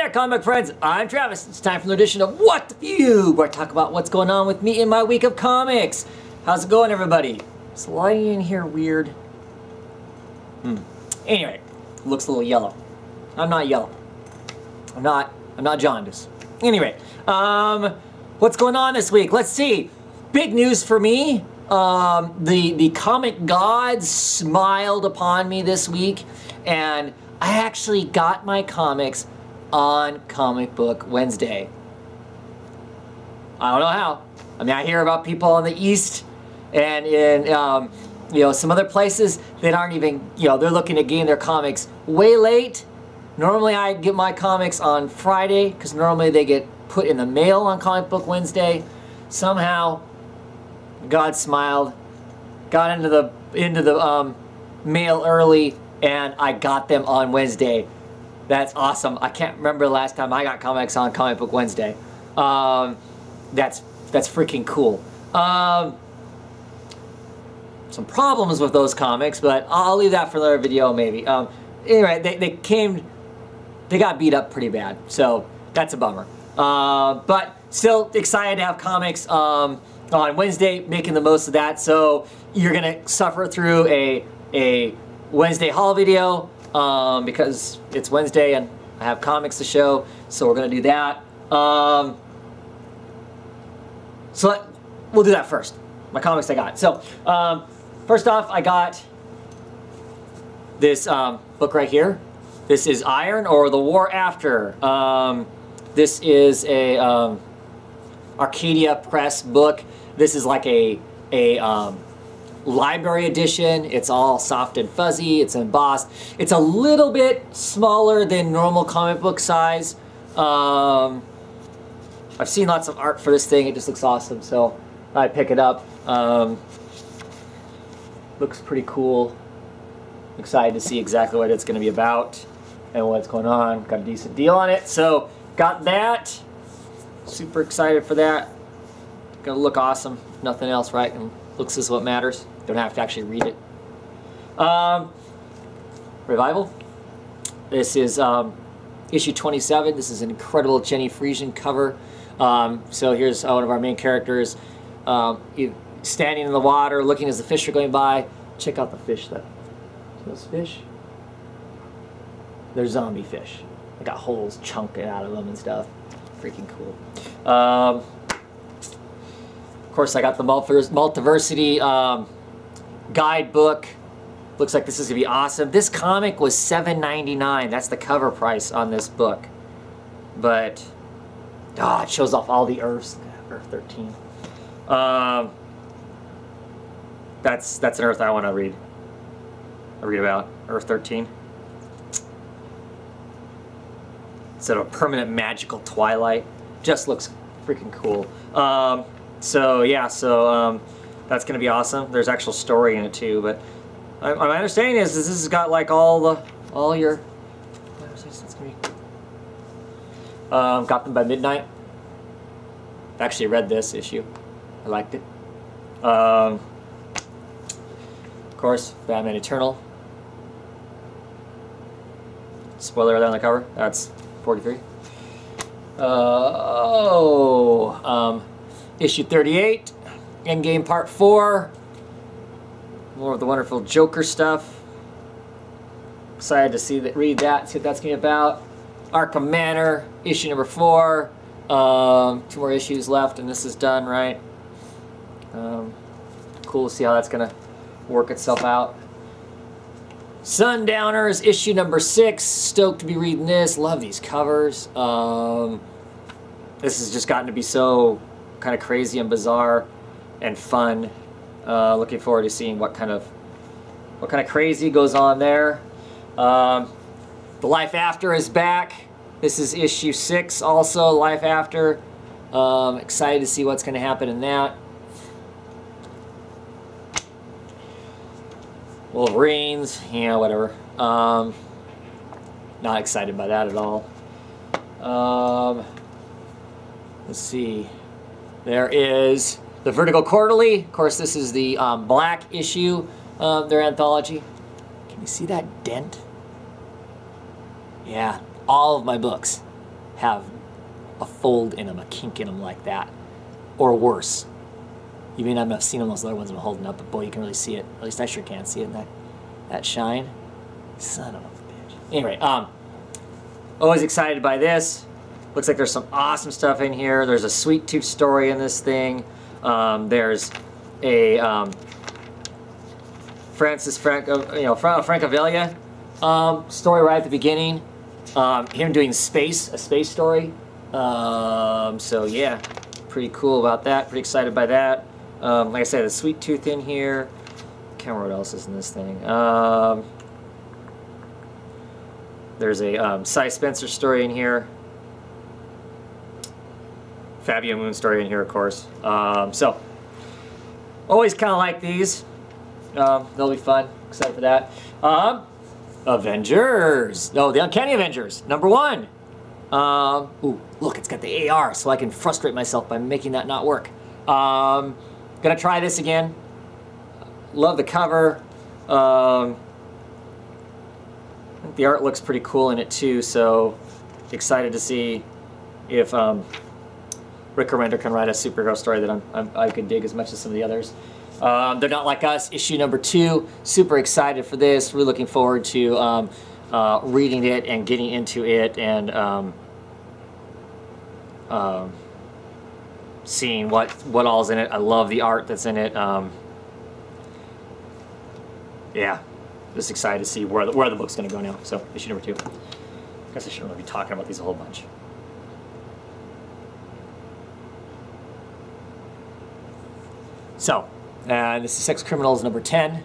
there, comic friends. I'm Travis. It's time for an edition of What the Fugue, where I talk about what's going on with me in my week of comics. How's it going, everybody? Is the lighting in here weird? Anyway, looks a little yellow. I'm not yellow. I'm not jaundiced. Anyway, what's going on this week? Let's see. Big news for me. The comic gods smiled upon me this week, and I actually got my comics on Comic Book Wednesday. I don't know how. I mean, I hear about people in the East and in some other places that aren't even, they're looking to gain their comics way late. Normally I get my comics on Friday because normally they get put in the mail on Comic Book Wednesday. Somehow God smiled, got into the mail early, and I got them on Wednesday. That's awesome. I can't remember the last time I got comics on Comic Book Wednesday. That's freaking cool. Some problems with those comics, but I'll leave that for another video maybe. Anyway, they got beat up pretty bad, so that's a bummer. But still excited to have comics on Wednesday, making the most of that. So you're gonna suffer through a Wednesday haul video because it's Wednesday and I have comics to show, so we're gonna do that. So we'll do that first. My comics I got. So first off, I got this book right here. This is Iron, or The War After. This is a Arcadia Press book. This is like a library edition. It's all soft and fuzzy. It's embossed. It's a little bit smaller than normal comic book size. I've seen lots of art for this thing. It just looks awesome, so I pick it up. Looks pretty cool. Excited to see exactly what it's going to be about and what's going on. Got a decent deal on it, so got that. Super excited for that. Gonna look awesome. Nothing else, right? And looks is what matters. Don't have to actually read it. Revival. This is issue 27. This is an incredible Jenny Frisian cover. So here's one of our main characters standing in the water, looking as the fish are going by. Check out the fish, though. Those fish? They're zombie fish. They got holes chunking out of them and stuff. Freaking cool. Of course, I got the Multiversity guidebook. Looks like this is gonna be awesome. This comic was $7.99. That's the cover price on this book. But it shows off all the Earths. Earth 13. That's an Earth I want to read. I read about Earth 13. Instead of a permanent magical twilight. Just looks freaking cool. That's gonna be awesome. There's actual story in it too, but my understanding is this has got like all your. Got them by midnight. I actually read this issue. I liked it. Of course, Batman Eternal. Spoiler alert on the cover. That's 43. Issue 38. Endgame Part 4. More of the wonderful Joker stuff. Excited to read that, see what that's going to be about. Arkham Manor, issue number 4. 2 more issues left, and this is done, right? Cool to see how that's going to work itself out. Sundowners, issue number 6. Stoked to be reading this. Love these covers. This has just gotten to be so kind of crazy and bizarre and fun. Looking forward to seeing what kind of crazy goes on there. The Life After is back. This is issue 6 also, Life After. Excited to see what's going to happen in that. Wolverines, whatever. Not excited by that at all. Let's see. There is the Vertigo Quarterly. Of course, this is the black issue of their anthology. Can you see that dent? Yeah, all of my books have a fold in them, a kink in them like that, or worse. You may not have seen them, those other ones I'm holding up, but boy, you can really see it. At least I sure can see it in that shine. Son of a bitch. Anyway, always excited by this. Looks like there's some awesome stuff in here. There's a sweet tooth story in this thing. There's a Francavilla story right at the beginning. Him doing a space story. So yeah, pretty cool about that. Pretty excited by that. Like I said, a sweet tooth in here. Can't remember what else is in this thing. There's a Cy Spencer story in here. Fabio Moon story in here, of course. So, always kind of like these. They'll be fun. Excited for that. Avengers. No, the Uncanny Avengers. #1. Ooh, look, it's got the AR, so I can frustrate myself by making that not work. Gonna try this again. Love the cover. The art looks pretty cool in it too, so excited to see if Rick Remender can write a superhero story that I could dig as much as some of the others. They're Not Like Us, issue #2. Super excited for this. Really looking forward to reading it and getting into it and seeing what all's in it. I love the art that's in it. Yeah, just excited to see where the book's going to go now. So issue #2. I guess I shouldn't really be talking about these a whole bunch. So, this is Sex Criminals #10.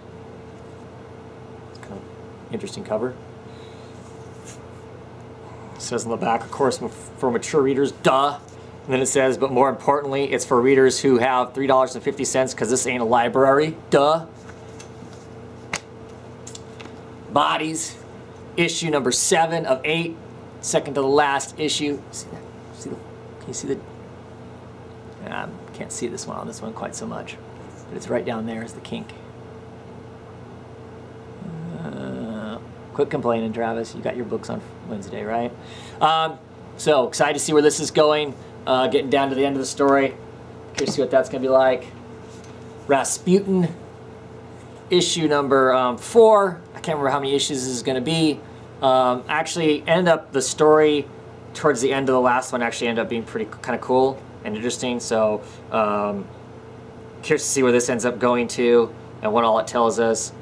It's kind of interesting cover. It says on the back, of course, for mature readers, duh. And then it says, but more importantly, it's for readers who have $3.50 because this ain't a library, duh. Bodies, issue #7 of 8, second to the last issue. See that? Can you see the? Can't see this one on this one quite so much, but it's right down there is the kink. Quit complaining, Travis. You got your books on Wednesday, right? So excited to see where this is going. Getting down to the end of the story. Curious to see what that's going to be like. Rasputin, issue #4. I can't remember how many issues this is going to be. Actually, the story towards the end of the last one actually ended up being pretty kind of cool and interesting. So curious to see where this ends up going to and what all it tells us.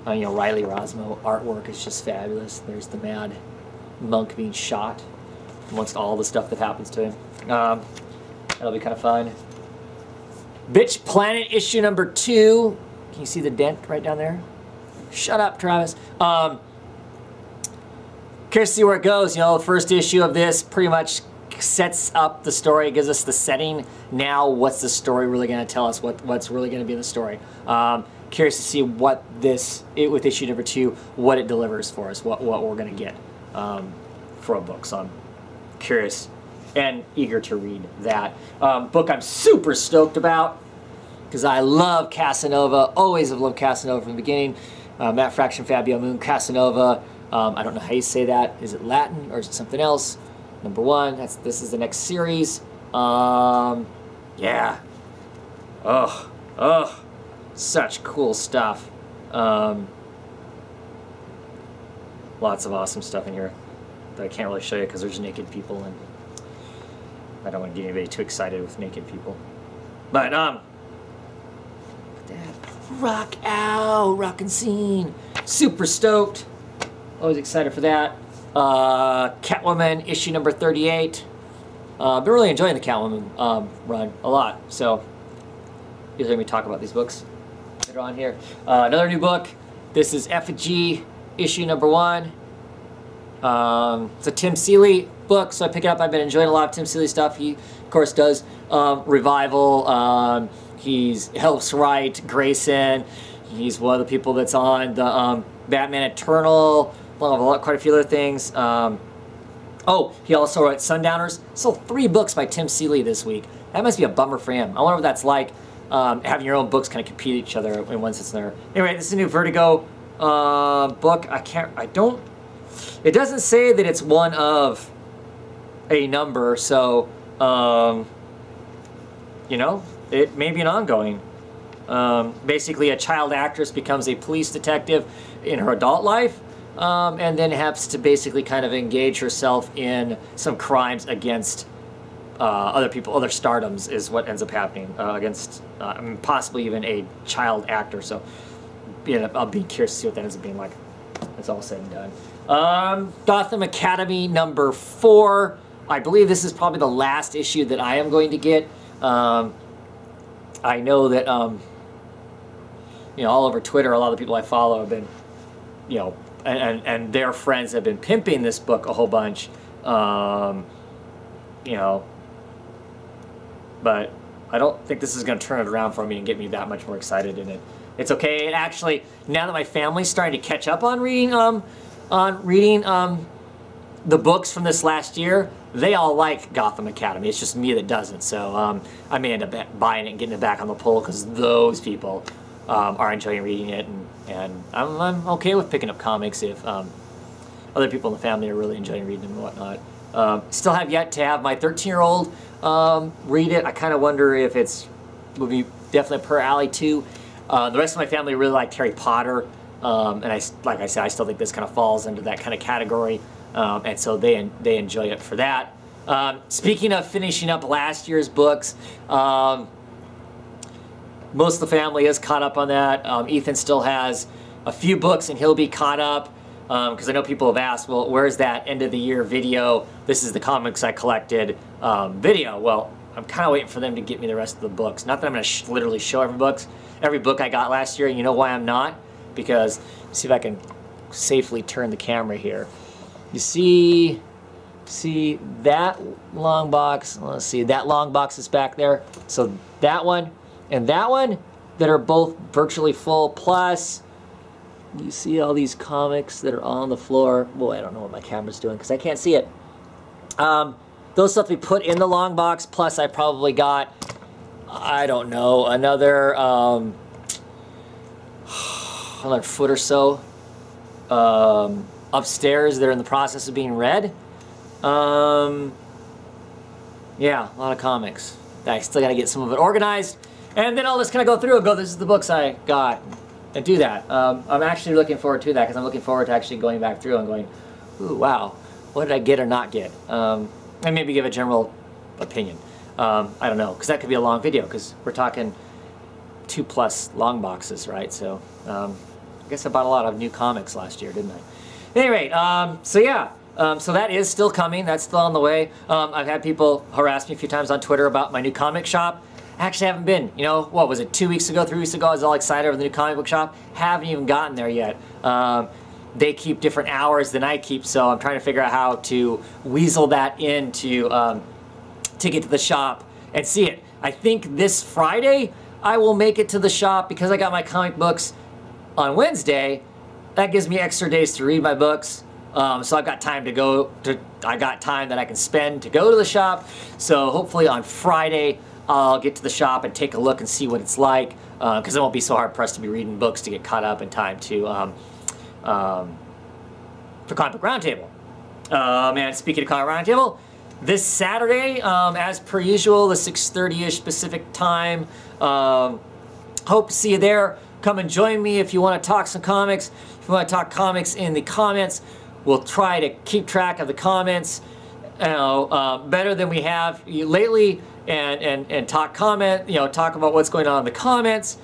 You know, Riley Rosmo artwork is just fabulous. There's the mad monk being shot amongst all the stuff that happens to him. That'll be kind of fun. Bitch Planet issue #2. Can you see the dent right down there? Shut up, Travis. Curious to see where it goes. You know, the first issue of this pretty much sets up the story, gives us the setting. Now, what's the story really going to tell us? What's really going to be in the story? Curious to see what with issue #2, what it delivers for us, what we're going to get for a book. So I'm curious and eager to read that. Book I'm super stoked about because I love Casanova. Always have loved Casanova from the beginning. Matt Fraction, Fabio Moon, Casanova. I don't know how you say that. Is it Latin or is it something else? #1. This is the next series. Yeah. Such cool stuff. Lots of awesome stuff in here that I can't really show you because there's naked people and I don't want to get anybody too excited with naked people. But rock out, rockin' scene. Super stoked. Always excited for that. Catwoman issue #38. Been really enjoying the Catwoman run a lot. So you'll hear me talk about these books later on here. Another new book. This is Effigy issue #1. It's a Tim Seeley book, so I pick it up. I've been enjoying a lot of Tim Seeley stuff. He, of course, does Revival. He helps write Grayson. He's one of the people that's on the Batman Eternal. Quite a few other things. Oh, he also wrote Sundowners. Sold 3 books by Tim Seeley this week. That must be a bummer for him. I wonder what that's like, having your own books kind of compete each other when one sits in there. Anyway, this is a new Vertigo book. It doesn't say that it's one of a number, so you know, it may be an ongoing. Basically, a child actress becomes a police detective in her adult life, and then has to basically kind of engage herself in some crimes against other people, other stardoms is what ends up happening against I mean, possibly even a child actor. So yeah, I'll be curious to see what that ends up being like. It's all said and done. Gotham Academy number 4. I believe this is probably the last issue that I am going to get. I know that you know, all over Twitter, a lot of the people I follow have been, you know, and their friends have been pimping this book a whole bunch. You know, but I don't think this is going to turn it around for me and get me that much more excited in it. It's okay. And actually, now that my family's starting to catch up on reading the books from this last year, they all like Gotham Academy. It's just me that doesn't. So I may end up buying it and getting it back on the pull because those people are enjoying reading it, and I'm okay with picking up comics if other people in the family are really enjoying reading them and whatnot. Still have yet to have my 13-year-old read it. I kind of wonder if would be definitely per alley too. The rest of my family really liked Harry Potter, and like I said, I still think this kind of falls into that kind of category, and so they enjoy it for that. Speaking of finishing up last year's books, most of the family is caught up on that. Ethan still has a few books, and he'll be caught up. Because I know people have asked, well, where's that end of the year video? This is the comics I collected video. Well, I'm kind of waiting for them to get me the rest of the books. Not that I'm going to literally show every book I got last year. You know why I'm not? Because, see if I can safely turn the camera here. You see that long box? Let's see, that long box is back there. So that one and that one that are both virtually full, plus you see all these comics that are on the floor. Boy, I don't know what my camera's doing because I can't see it. Those stuff we put in the long box, plus I probably got, I don't know, another foot or so upstairs. They're in the process of being read. Yeah, a lot of comics. I still got to get some of it organized. And then I'll just kind of go through and go, this is the books I got. And do that. I'm actually looking forward to that because I'm looking forward to actually going back through and going, ooh, wow, what did I get or not get? And maybe give a general opinion. I don't know, because that could be a long video because we're talking 2+ long boxes, right? So I guess I bought a lot of new comics last year, didn't I? At any rate, so yeah, so that is still coming. That's still on the way. I've had people harass me a few times on Twitter about my new comic shop. Actually haven't been. You know, what was it, 2 weeks ago, 3 weeks ago, I was all excited over the new comic book shop. Haven't even gotten there yet. They keep different hours than I keep, so I'm trying to figure out how to weasel that in to get to the shop and see it. I think this Friday I will make it to the shop because I got my comic books on Wednesday. That gives me extra days to read my books. So I've got time I got time that I can spend to go to the shop. So hopefully on Friday I'll get to the shop and take a look and see what it's like, because it won't be so hard pressed to be reading books to get caught up in time to for Comic Book Roundtable. And speaking of Comic Book Roundtable, this Saturday, as per usual, the 6:30-ish Pacific time. Hope to see you there. Come and join me if you want to talk some comics. If you want to talk comics in the comments, we'll try to keep track of the comments, you know, better than we have lately. And talk about what's going on in the comments,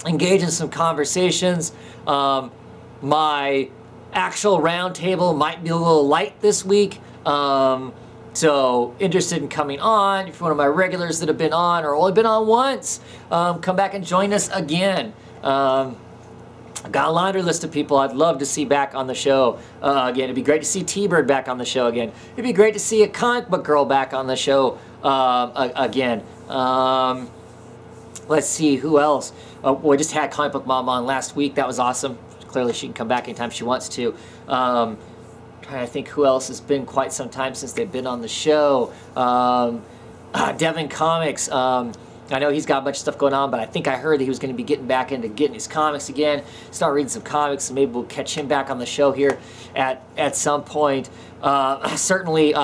engage in some conversations. My actual roundtable might be a little light this week, so interested in coming on. If you're one of my regulars that have been on or only been on once, come back and join us again. I've got a laundry list of people I'd love to see back on the show again. It'd be great to see T-Bird back on the show again. It'd be great to see a comic book girl back on the show again. Let's see, who else? We just had Comic Book Mom on last week. That was awesome. Clearly she can come back anytime she wants to. Trying to think who else has been quite some time since they've been on the show. Devin Comics. I know he's got a bunch of stuff going on, but I think I heard that he was going to be getting back into getting his comics again, start reading some comics, so maybe we'll catch him back on the show here at some point. Certainly,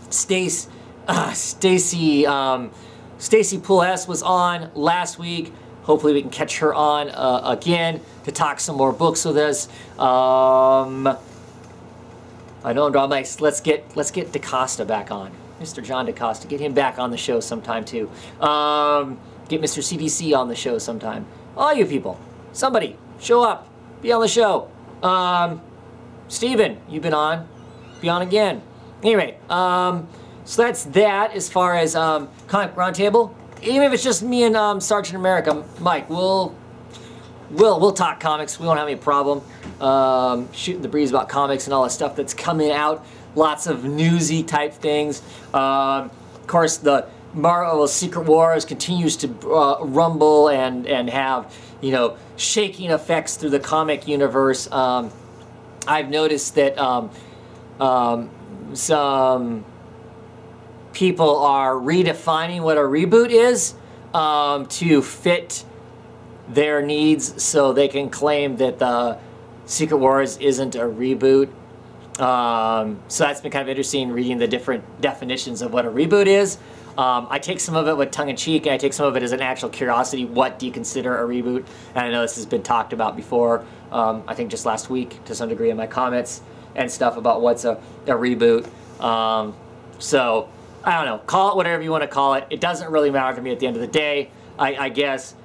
Stacy Poole S was on last week. Hopefully we can catch her on again to talk some more books with us. I know I'm drawing nice. Let's get DaCosta back on. Mr. John DaCosta. Get him back on the show sometime too. Get Mr. CDC on the show sometime. All you people. Somebody. Show up. Be on the show. Steven, you've been on. Be on again. Anyway, so that's that as far as Comic Roundtable. Even if it's just me and Sergeant America, Mike, we'll talk comics. We won't have any problem shooting the breeze about comics and all the stuff that's coming out. Lots of newsy type things. Of course, the Marvel Secret Wars continues to rumble and have, you know, shaking effects through the comic universe. I've noticed that some people are redefining what a reboot is to fit their needs, so they can claim that the Secret Wars isn't a reboot. So that's been kind of interesting, reading the different definitions of what a reboot is. I take some of it with tongue-in-cheek, and I take some of it as an actual curiosity. What do you consider a reboot? And I know this has been talked about before, I think just last week to some degree in my comments and stuff about what's a reboot. So I don't know, call it whatever you want to call it. It doesn't really matter to me at the end of the day, I guess.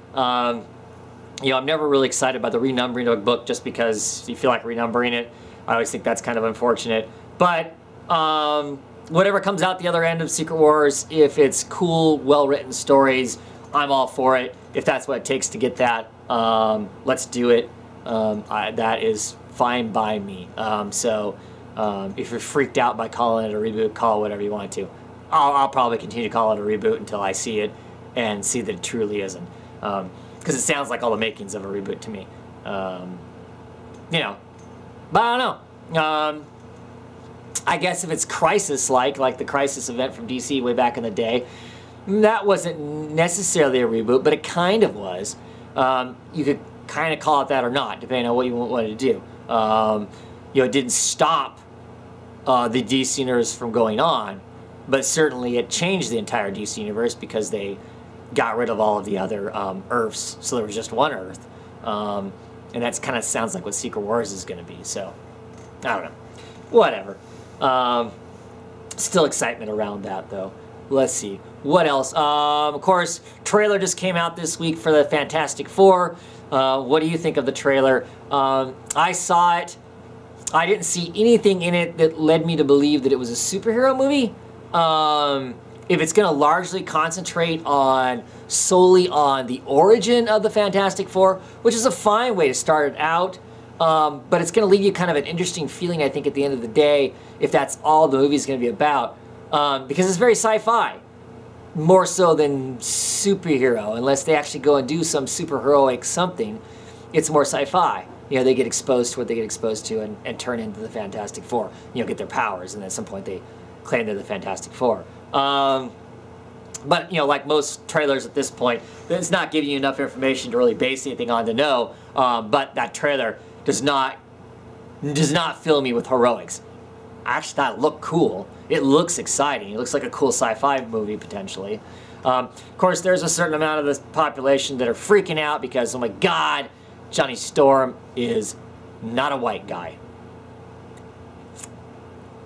You know, I'm never really excited about the renumbering of a book just because you feel like renumbering it. I always think that's kind of unfortunate. But whatever comes out the other end of Secret Wars, if it's cool, well-written stories, I'm all for it. If that's what it takes to get that, let's do it. That is fine by me. If you're freaked out by calling it a reboot, call it whatever you want to. I'll probably continue to call it a reboot until I see it and see that it truly isn't. Because it sounds like all the makings of a reboot to me. You know, but I don't know. I guess if it's Crisis-like the Crisis event from DC way back in the day, that wasn't necessarily a reboot, but it kind of was. You could kind of call it that or not, depending on what you wanted to do. You know, it didn't stop the DC universe from going on, but certainly it changed the entire DC universe because they got rid of all of the other Earths, so there was just one Earth. And that kind of sounds like what Secret Wars is going to be, so I don't know. Whatever. Still excitement around that, though. Let's see. What else? Of course, trailer just came out this week for the Fantastic Four. What do you think of the trailer? I saw it. I didn't see anything in it that led me to believe that it was a superhero movie. If it's going to largely concentrate solely on the origin of the Fantastic Four, which is a fine way to start it out, but it's going to leave you kind of an interesting feeling, I think, at the end of the day, if that's all the movie's going to be about, because it's very sci-fi, more so than superhero, unless they actually go and do some superheroic something. It's more sci-fi. You know, they get exposed to what they get exposed to and turn into the Fantastic Four, you know, get their powers, and at some point they claim they're the Fantastic Four. But, you know, like most trailers at this point, it's not giving you enough information to really base anything on to know, but that trailer does not fill me with heroics. I actually thought it looked cool. It looks exciting. It looks like a cool sci-fi movie, potentially. Of course, there's a certain amount of the population that are freaking out because, oh my God, Johnny Storm is not a white guy.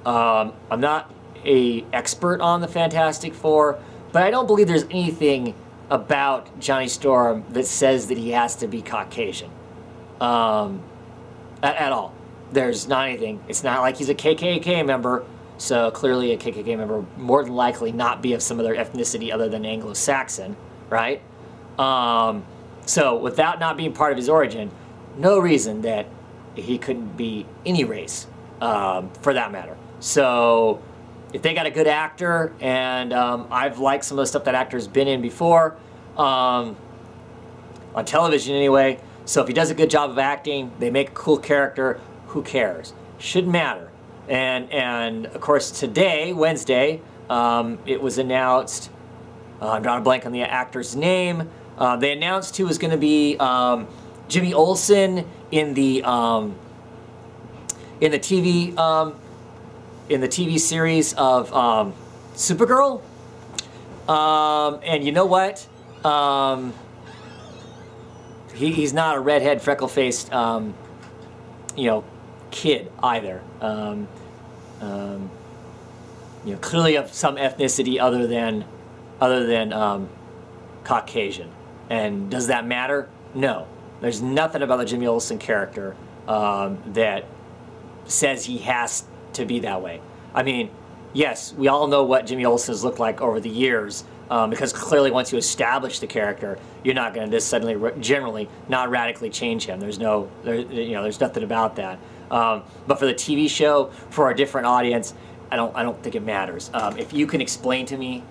I'm not an expert on the Fantastic Four, but I don't believe there's anything about Johnny Storm that says that he has to be Caucasian. At all. There's not anything. It's not like he's a KKK member, so clearly a KKK member would more than likely not be of some other ethnicity other than Anglo-Saxon, right? So without not being part of his origin, no reason that he couldn't be any race, for that matter. So if they got a good actor, and I've liked some of the stuff that actor's been in before, on television anyway, so if he does a good job of acting, they make a cool character, who cares? Shouldn't matter. And of course today, Wednesday, it was announced I'm drawing a blank on the actor's name. They announced who was going to be Jimmy Olsen in the TV series of Supergirl. And you know what? He's not a redhead, freckle-faced, you know, kid either. You know, clearly of some ethnicity other than Caucasian. And does that matter? No. There's nothing about the Jimmy Olsen character that says he has to be that way. I mean, yes, we all know what Jimmy Olsen's looked like over the years, because clearly once you establish the character, you're not going to just suddenly, generally, not radically change him. There's no, you know, there's nothing about that. But for the TV show, for a different audience, I don't think it matters. If you can explain to me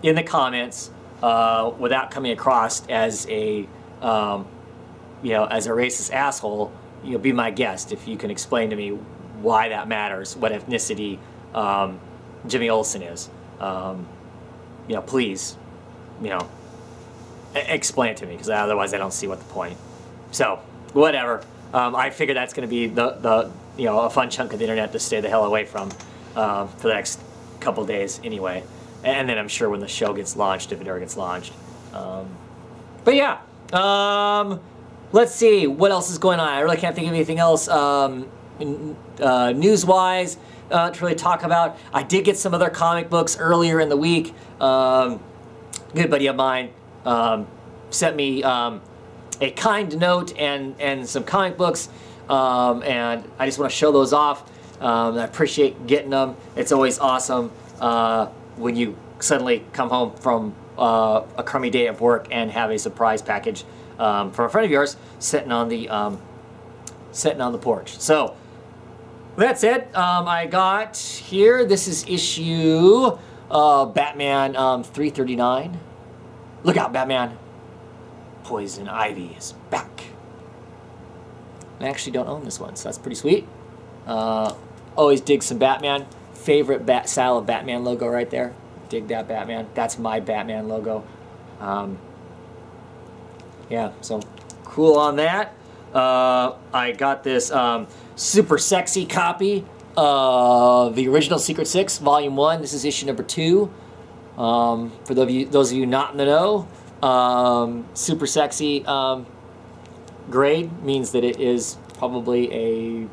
in the comments without coming across as a, you know, as a racist asshole, you'll be my guest. If you can explain to me why that matters, what ethnicity Jimmy Olsen is, you know, please, you know, explain it to me, because otherwise I don't see what the point. So whatever. I figure that's going to be the you know, a fun chunk of the internet to stay the hell away from for the next couple days anyway. And then I'm sure when the show gets launched, if it ever gets launched. But yeah, let's see what else is going on. I really can't think of anything else news-wise to really talk about. I did get some other comic books earlier in the week. Good buddy of mine sent me a kind note and some comic books, and I just want to show those off. I appreciate getting them. It's always awesome when you suddenly come home from a crummy day of work and have a surprise package from a friend of yours sitting on the porch. So that said, I got here. This is issue Batman 339. Look out, Batman! Poison Ivy is back. I actually don't own this one, so that's pretty sweet. Always dig some Batman. Favorite style of Batman logo right there. Dig that Batman. That's my Batman logo. Yeah, so cool on that. I got this super sexy copy of the original Secret Six, Volume 1. This is issue number 2. For those of you not in the know, super sexy grade means that it is probably a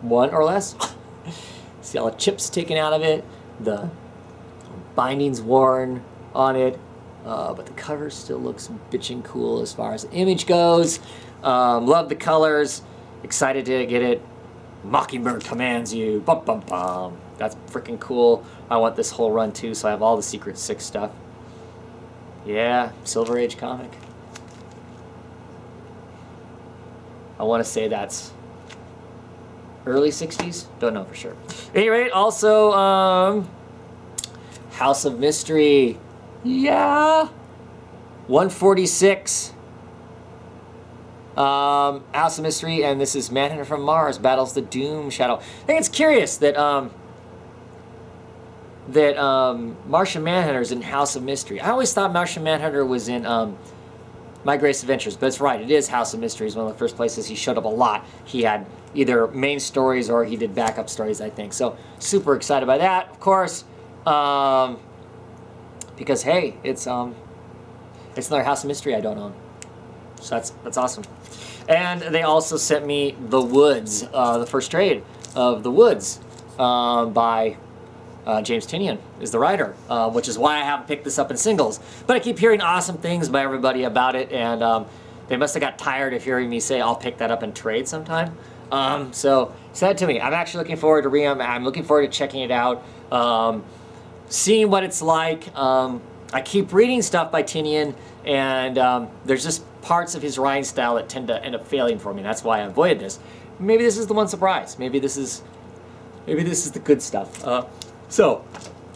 1 or less. See all the chips taken out of it, the binding's worn on it, but the cover still looks bitchin' cool as far as the image goes. Love the colors, excited to get it. Mockingbird commands you, bum bum bum. That's freaking cool. I want this whole run too, so I have all the Secret Six stuff. Yeah, Silver Age comic. I want to say that's early 60s. Don't know for sure. At any rate, also House of Mystery. Yeah. 146. House of Mystery, and this is Manhunter from Mars battles the Doom Shadow. I think it's curious that Martian Manhunter's in House of Mystery. I always thought Martian Manhunter was in My Greatest Adventures, but it's right. It is House of Mystery. It's one of the first places he showed up a lot. He had either main stories or he did backup stories, I think. So super excited by that, of course, because hey, it's another House of Mystery I don't own. So that's awesome. And they also sent me The Woods, the first trade of The Woods by James Tynion is the writer, which is why I haven't picked this up in singles. But I keep hearing awesome things by everybody about it, and they must have got tired of hearing me say I'll pick that up in trade sometime. So send it to me. I'm actually looking forward to reading them. I'm looking forward to checking it out, seeing what it's like. I keep reading stuff by Tynion, and there's just parts of his writing style that tend to end up failing for me. That's why I avoided this. Maybe this is the one surprise. Maybe this is the good stuff. So,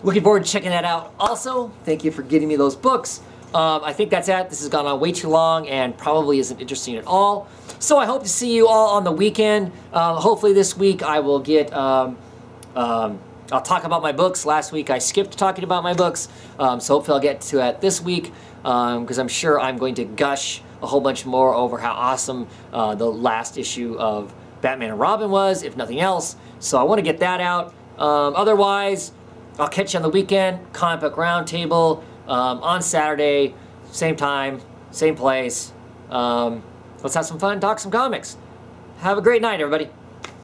looking forward to checking that out. Also, thank you for getting me those books. I think that's it. This has gone on way too long and probably isn't interesting at all. So I hope to see you all on the weekend. Hopefully this week I will get I'll talk about my books. Last week I skipped talking about my books, so hopefully I'll get to it this week, because I'm sure I'm going to gush a whole bunch more over how awesome the last issue of Batman and Robin was, if nothing else. So I want to get that out. Otherwise, I'll catch you on the weekend, Comic Book Roundtable, on Saturday, same time, same place. Let's have some fun, talk some comics. Have a great night, everybody.